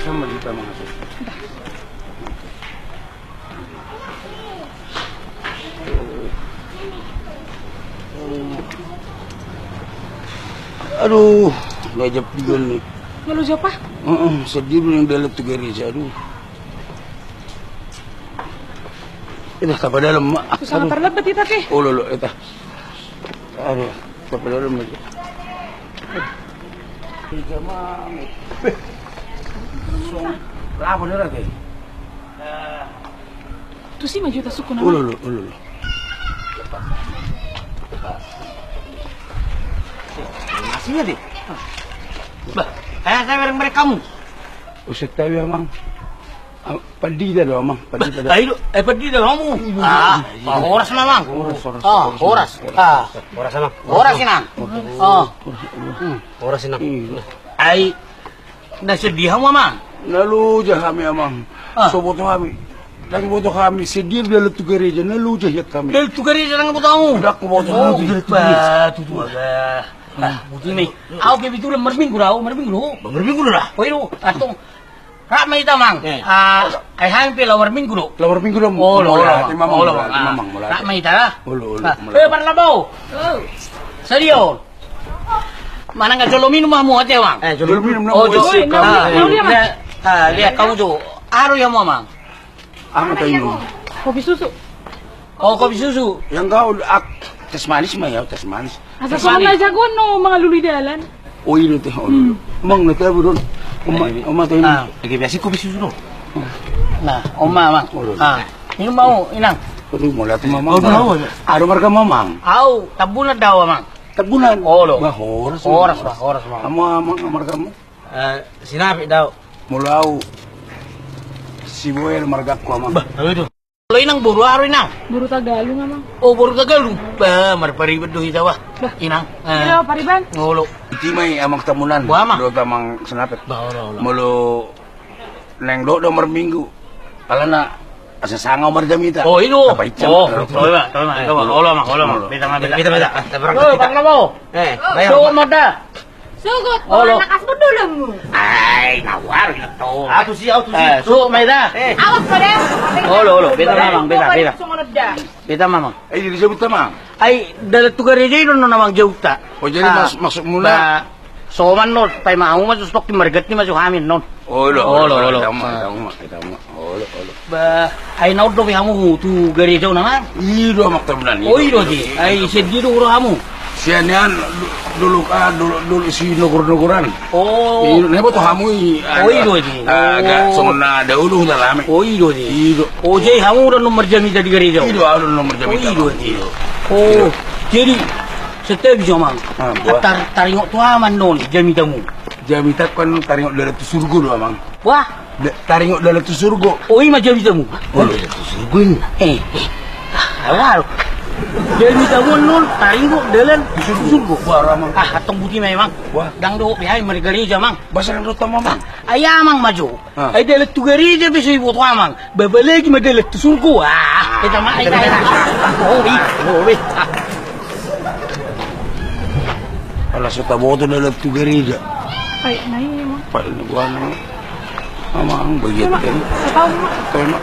sama kita masuk. Aduh, ngajak juga nih. Ngeluh siapa? Sedih yang dalam tuh gereja, aduh. Itu apa dalam mak? Susah terlebet kita ke. Oh lolo, itu. Aduh, apa dalam aja. Tiga mami. Lapa nih lagi. Tuh sih maju tas suku nama. Oh lolo. Masihnya deh. Bah, saya bareng kamu. Usah tahu ya, Mang. Padida doang, Mang. Padida. Ayo, padida kamu. Horas Mang. Horas. Horas Mang. Horas Inang. Horas Inang. Ai sedih kamu, Mang. Lalu jah kami, Mang. Sobat kami. Lagi foto kami sedih dalam tu gereja, lalu jah lihat kami. Dalam tu gereja nang foto kamu. Dak foto kami dalam tu gereja. Butimi. Aku ke bitu merminggu dah, merminggu dah. Oh itu, atong rak mai tamang. Ai hang pe lawar minggu do. Lawar minggu dong. Oh, Mamang. Rak mai ta. Ulu. Parla bau. Serio. Mana enggak jolo minum mamu ate, Mang? Jolo minum. Oh, lihat kamu tuh. Aru ya, Mamang. Apa tahu? Kopi susu. Oh, kopi susu. Yang kau tes manis mah ya, tes manis. Asa ko na jagon no mga lulidalan. Oh itu teh, Mang nata burun. Oma tuh ini. Lagi biasa kopi susu do. Nah, Oma, Mang. Minum mau, Inang. Aduh, mau lihat Mamang. Ada marga Mamang. Au, tabunan daw, Mang. Tabunan. Oh, lo. Horas, Mang. Ama margamu. Sinabi daw. Mulau si Boy marga ko, Mang. Ano itu? Lo inang buru aro inang. Buru Tagalog nga mang. Oh, buru Tagalog. Ba, marparibad do itawa. Inang. Hello, pariban. Ngolo. Iti may amang tamunan. Buama. Do tamang senapet. Ba, olo. Mulu neng do merminggu. Kala na asa sangaw marjamita. Oh, itu. Apa icam? Oh, tama. Olo, Mang. Bita. Oh, bang mo. Bayar. So, mada. Sugot, Olo. nakas mo dulang mo. Ay, nawar ito. Ato si. So, may da. Awas ko rin. Olo. Bita, Mamang. Bita. Sumunod da. Bita, Mamang. Ay, di disebut tamang. Ay, dalat tu gareja no namang jauta. O jadi masuk mula. Ba, soman no, pay maamu masustok ti margat ni masuk hamin non. Olo. Tama. Olo. Ba, ay naud do kamu tu gareja naman. Ido amak tamunan. Oh, iro di. Ay sediro uro kamu. Sianian dulu si nugur-nuguran. Oh. Nebo to hamu Oh, iro di. Agak sona dahulu udah lama. Oh, iro di. Ido. Oh, jadi kamu udah nomor jamita di gareja. Ido ada nomor jam Oh, itu. iro di. Oh, jadi setiap jamang. buah. Taringok tu aman non jamitamu. Jamita kan taringok dari tu surga doa mang. Wah, Taringok dari tu surga. oh ima jamitamu. Oh, dari tu surga. Awal. Jamitamu non taringok dalan surgo. Wah, mang. Atong buti memang. Wah. Dang do bihay marigareja mang. Basa ng rota mamang. Ayamang maju. Ay dalat tu gareja biso ibo to amang. Babalagi madalat tu surgo. Kita ma ay. Obi. Ala sa taboto na lang tu gereja. Ay, nahi mo. Paano na buwan mo? Mamang, bagyan ka. Sa tao mo. Tama.